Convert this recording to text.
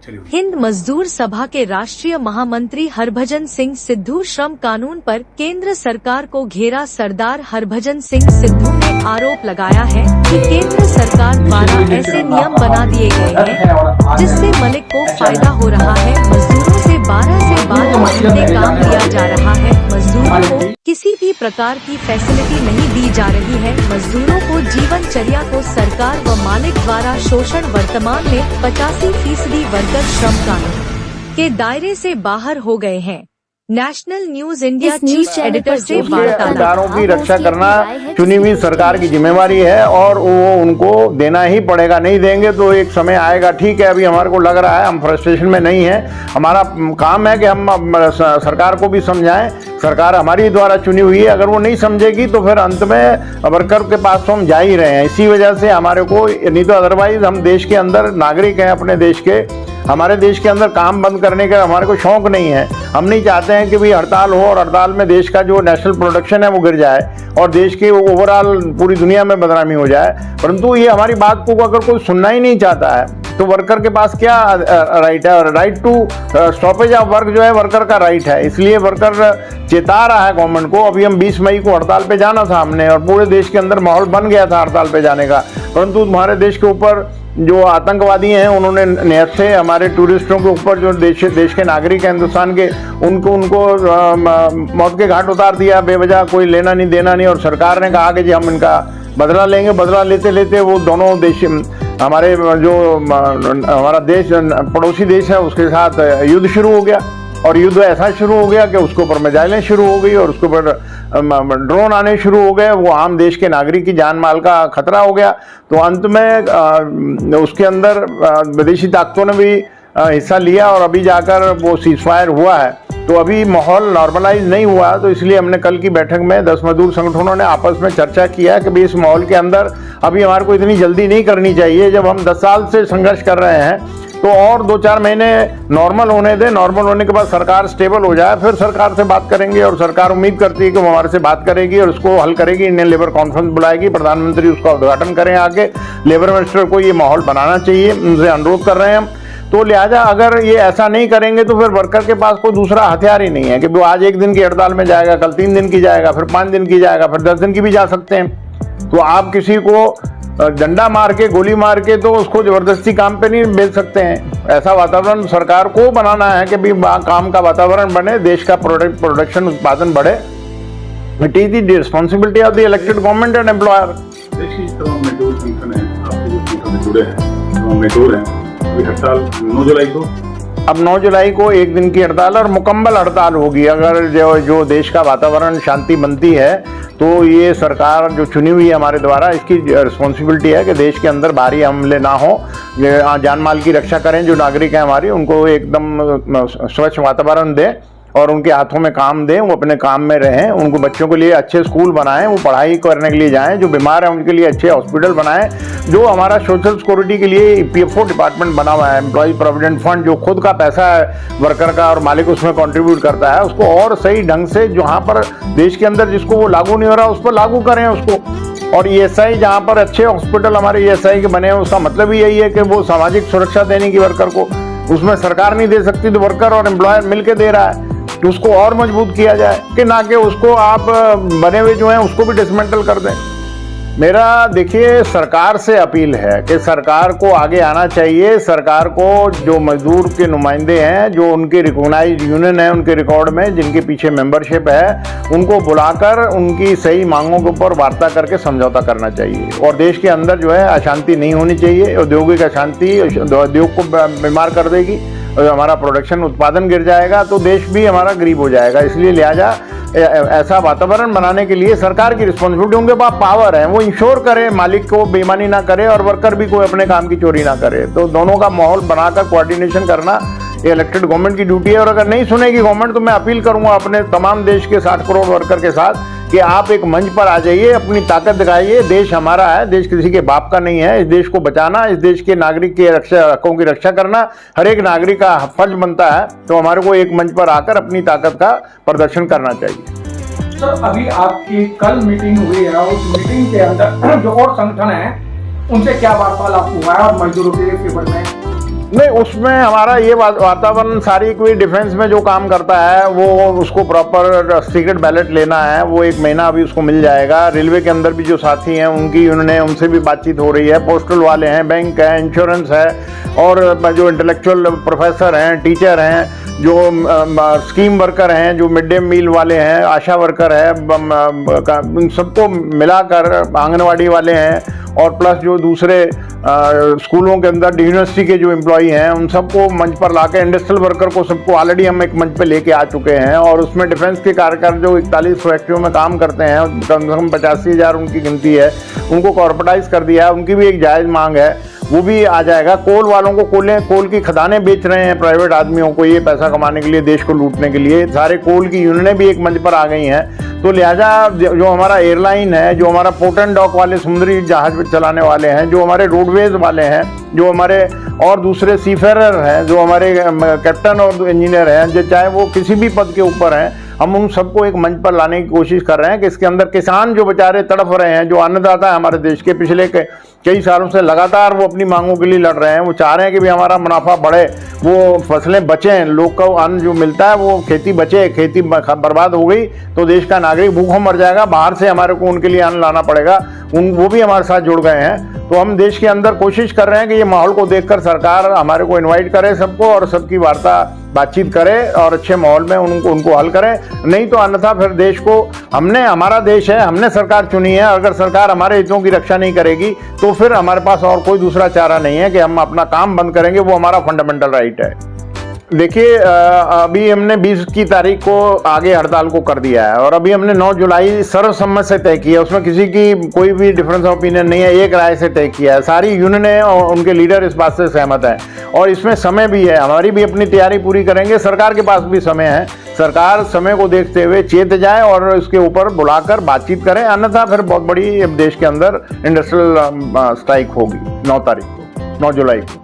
हिंद मजदूर सभा के राष्ट्रीय महामंत्री हरभजन सिंह सिद्धू श्रम कानून पर केंद्र सरकार को घेरा। सरदार हरभजन सिंह सिद्धू ने आरोप लगाया है कि केंद्र सरकार द्वारा ऐसे नियम बना दिए गए हैं जिससे मलिक को फायदा हो रहा है। मजदूरों से 12 घंटे काम लिया जा रहा है। मजदूरों को किसी भी प्रकार की फैसिलिटी नहीं दी जा रही है। मजदूरों को जीवनचर्या को सरकार व मालिक द्वारा शोषण। वर्तमान में 85% वर्कर श्रम कानून के दायरे से बाहर हो गए हैं। National news India chief editor से अधिकारों की रक्षा करना चुनी हुई सरकार की जिम्मेवारी है और वो उनको देना ही पड़ेगा। नहीं देंगे तो एक समय आएगा। ठीक है, अभी हमारे को लग रहा है हम फ्रस्ट्रेशन में नहीं है। हमारा काम है कि हम सरकार को भी समझाएं। सरकार हमारी द्वारा चुनी हुई है, अगर वो नहीं समझेगी तो फिर अंत में वर्कर के पास तो हम जा ही रहे हैं। इसी वजह से हमारे को, नहीं तो अदरवाइज हम देश के अंदर नागरिक हैं अपने देश के। हमारे देश के अंदर काम बंद करने का हमारे को शौक नहीं है। हम नहीं चाहते हैं कि भाई हड़ताल हो और हड़ताल में देश का जो नेशनल प्रोडक्शन है वो गिर जाए और देश के ओवरऑल पूरी दुनिया में बदनामी हो जाए। परंतु ये हमारी बात को अगर कोई सुनना ही नहीं चाहता है तो वर्कर के पास क्या राइट है? Right to stoppage of work जो है वर्कर का राइट है। इसलिए वर्कर चेता रहा है गवर्नमेंट को। अभी हम 20 मई को हड़ताल पे जाना था हमने और पूरे देश के अंदर माहौल बन गया था हड़ताल पे जाने का। परंतु हमारे देश के ऊपर जो आतंकवादी हैं उन्होंने नियत से हमारे टूरिस्टों के ऊपर, जो देश के नागरिक हैं हिंदुस्तान के, उनको मौत के घाट उतार दिया बेवजह, कोई लेना नहीं देना नहीं। और सरकार ने कहा कि जी हम इनका बदला लेंगे। बदला लेते लेते वो दोनों देश, हमारे जो हमारा देश पड़ोसी देश है उसके साथ युद्ध शुरू हो गया। और युद्ध ऐसा शुरू हो गया कि उसके ऊपर मिसाइलें शुरू हो गई और उसके ऊपर ड्रोन आने शुरू हो गए। वो आम देश के नागरिक की जान माल का खतरा हो गया। तो अंत में उसके अंदर विदेशी ताकतों ने भी हिस्सा लिया और अभी जाकर वो सीजफायर हुआ है। तो अभी माहौल नॉर्मलाइज नहीं हुआ। तो इसलिए हमने कल की बैठक में 10 मजदूर संगठनों ने आपस में चर्चा किया कि भाई इस माहौल के अंदर अभी हमारे को इतनी जल्दी नहीं करनी चाहिए। जब हम 10 साल से संघर्ष कर रहे हैं तो और 2-4 महीने नॉर्मल होने दें। नॉर्मल होने के बाद सरकार स्टेबल हो जाए, फिर सरकार से बात करेंगे। और सरकार उम्मीद करती है कि वो हमारे से बात करेगी और उसको हल करेगी। इंडियन लेबर कॉन्फ्रेंस बुलाएगी, प्रधानमंत्री उसका उद्घाटन करें आके। लेबर मिनिस्टर को ये माहौल बनाना चाहिए, उनसे अनुरोध कर रहे हैं हम। तो लिहाजा अगर ये ऐसा नहीं करेंगे तो फिर वर्कर के पास कोई दूसरा हथियार ही नहीं है कि वो आज 1 दिन की हड़ताल में जाएगा, कल 3 दिन की जाएगा, फिर 5 दिन की जाएगा, फिर 10 दिन की भी जा सकते हैं। तो आप किसी को डंडा मार के, गोली मार के तो उसको जबरदस्ती काम पे नहीं भेज सकते हैं। ऐसा वातावरण सरकार को बनाना है कि भी काम का वातावरण बने, देश का प्रोडक्शन उत्पादन बढ़े। It is the responsibility of the elected government and employer. मजदूर संगठन है, आपके जो जुड़े हैं, मजदूर हैं, हड़ताल 9 जुलाई को, अब 9 जुलाई को 1 दिन की हड़ताल और मुकम्मल हड़ताल होगी। अगर जो देश का वातावरण शांति बनती है तो ये सरकार जो चुनी हुई है हमारे द्वारा, इसकी रिस्पॉन्सिबिलिटी है कि देश के अंदर भारी हमले ना हो, जान माल की रक्षा करें। जो नागरिक हैं हमारी, उनको एकदम स्वच्छ वातावरण दें और उनके हाथों में काम दें, वो अपने काम में रहें। उनको बच्चों के लिए अच्छे स्कूल बनाएं, वो पढ़ाई करने के लिए जाएं। जो बीमार हैं उनके लिए अच्छे हॉस्पिटल बनाएं। जो हमारा सोशल सिक्योरिटी के लिए EPFO डिपार्टमेंट बना हुआ है, एम्प्लॉय प्रोविडेंट फंड, जो खुद का पैसा है वर्कर का और मालिक उसमें कंट्रीब्यूट करता है, उसको और सही ढंग से जहाँ पर देश के अंदर जिसको वो लागू नहीं हो रहा उस पर लागू करें उसको। और ESI जहाँ पर अच्छे हॉस्पिटल हमारे ESI के बने हैं, उसका मतलब ही यही है कि वो सामाजिक सुरक्षा देने की वर्कर को, उसमें सरकार नहीं दे सकती तो वर्कर और एम्प्लॉयर मिलकर दे रहा है। तो उसको और मजबूत किया जाए कि ना कि उसको आप बने हुए जो हैं उसको भी डिसमेंटल कर दें। मेरा देखिए सरकार से अपील है कि सरकार को आगे आना चाहिए। सरकार को जो मजदूर के नुमाइंदे हैं, जो उनके रिकॉग्नाइज्ड यूनियन है उनके रिकॉर्ड में, जिनके पीछे मेंबरशिप है, उनको बुलाकर उनकी सही मांगों के ऊपर वार्ता करके समझौता करना चाहिए। और देश के अंदर जो है अशांति नहीं होनी चाहिए। औद्योगिक अशांति उद्योग को बीमार कर देगी, हमारा प्रोडक्शन उत्पादन गिर जाएगा तो देश भी हमारा गरीब हो जाएगा। इसलिए लिहाजा ऐसा वातावरण बनाने के लिए सरकार की रिस्पॉन्सिबिलिटी, उनके पास पावर है, वो इंश्योर करे मालिक को बेईमानी ना करे और वर्कर भी कोई अपने काम की चोरी ना करे। तो दोनों का माहौल बनाकर कोऑर्डिनेशन करना ये इलेक्टेड गवर्नमेंट की ड्यूटी है। और अगर नहीं सुनेगी गवर्नमेंट तो मैं अपील करूंगा अपने तमाम देश के 60 करोड़ वर्कर के साथ कि आप एक मंच पर आ जाइए, अपनी ताकत दिखाइए। देश हमारा है, देश किसी के बाप का नहीं है। इस देश को बचाना, इस देश के नागरिक के हकों की रक्षा करना हर एक नागरिक का फर्ज बनता है। तो हमारे को एक मंच पर आकर अपनी ताकत का प्रदर्शन करना चाहिए। सर, अभी आपकी कल मीटिंग हुई है, उस मीटिंग के अंदर जो और संगठन है उनसे क्या वार्तालाप हुआ है और मजदूरों के फेवर में नहीं, उसमें हमारा ये वातावरण सारी कोई डिफेंस में जो काम करता है वो उसको प्रॉपर सीक्रेट बैलेट लेना है, वो 1 महीना अभी उसको मिल जाएगा। रेलवे के अंदर भी जो साथी हैं उनसे भी बातचीत हो रही है, पोस्टल वाले हैं, बैंक है, इंश्योरेंस है, और जो इंटेलेक्चुअल प्रोफेसर हैं, टीचर हैं, जो स्कीम वर्कर हैं, जो मिड डे मील वाले हैं, आशा वर्कर है, इन सबको मिलाकर आंगनवाड़ी वाले हैं, और प्लस जो दूसरे स्कूलों के अंदर यूनिवर्सिटी के जो एम्प्लॉई हैं उन सबको मंच पर लाकर, इंडस्ट्रियल वर्कर को सबको ऑलरेडी हम एक मंच पे लेके आ चुके हैं। और उसमें डिफेंस के कार्यकर जो 41 फैक्ट्रियों में काम करते हैं, कम से कम 85,000 उनकी गिनती है, उनको कॉर्पोरेटाइज कर दिया है, उनकी भी एक जायज़ मांग है, वो भी आ जाएगा। कोल वालों को कोल की खदानें बेच रहे हैं प्राइवेट आदमियों को, ये पैसा कमाने के लिए, देश को लूटने के लिए, सारे कोल की यूनियनें भी एक मंच पर आ गई हैं। तो लिहाजा जो हमारा एयरलाइन है, जो हमारा पोर्ट एंड डॉक वाले समुद्री जहाज चलाने वाले हैं, जो हमारे रोडवेज वाले हैं, जो हमारे और दूसरे सीफेरर हैं, जो हमारे कैप्टन और इंजीनियर हैं, जो चाहे वो किसी भी पद के ऊपर हैं, हम उन सबको एक मंच पर लाने की कोशिश कर रहे हैं कि इसके अंदर किसान जो बेचारे तड़फ रहे हैं, जो अन्नदाता है हमारे देश के, पिछले कई सालों से लगातार वो अपनी मांगों के लिए लड़ रहे हैं, वो चाह रहे हैं कि भी हमारा मुनाफा बढ़े, वो फसलें बचें, लोग को अन्न जो मिलता है वो खेती बचे। खेती बर्बाद हो गई तो देश का नागरिक भूखों मर जाएगा, बाहर से हमारे को उनके लिए अन्न लाना पड़ेगा। वो भी हमारे साथ जुड़ गए हैं। तो हम देश के अंदर कोशिश कर रहे हैं कि ये माहौल को देखकर सरकार हमारे को इनवाइट करे सबको, और सबकी बातचीत करे और अच्छे माहौल में उनको हल करें। नहीं तो अन्यथा फिर देश को, हमारा देश है, हमने सरकार चुनी है, अगर सरकार हमारे हितों की रक्षा नहीं करेगी तो फिर हमारे पास और कोई दूसरा चारा नहीं है कि हम अपना काम बंद करेंगे, वो हमारा फंडामेंटल राइट है। देखिए, अभी हमने 20 की तारीख को आगे हड़ताल को कर दिया है, और अभी हमने 9 जुलाई सर्वसम्मत से तय किया, उसमें किसी की कोई भी डिफरेंस ऑफ ओपिनियन नहीं है, एक राय से तय किया है। सारी यूनियनें और उनके लीडर इस बात से सहमत हैं, और इसमें समय भी है, हमारी भी अपनी तैयारी पूरी करेंगे, सरकार के पास भी समय है। सरकार समय को देखते हुए चेत जाए और इसके ऊपर बुलाकर बातचीत करें, अन्यथा फिर बहुत बड़ी देश के अंदर इंडस्ट्रियल स्ट्राइक होगी 9 जुलाई को।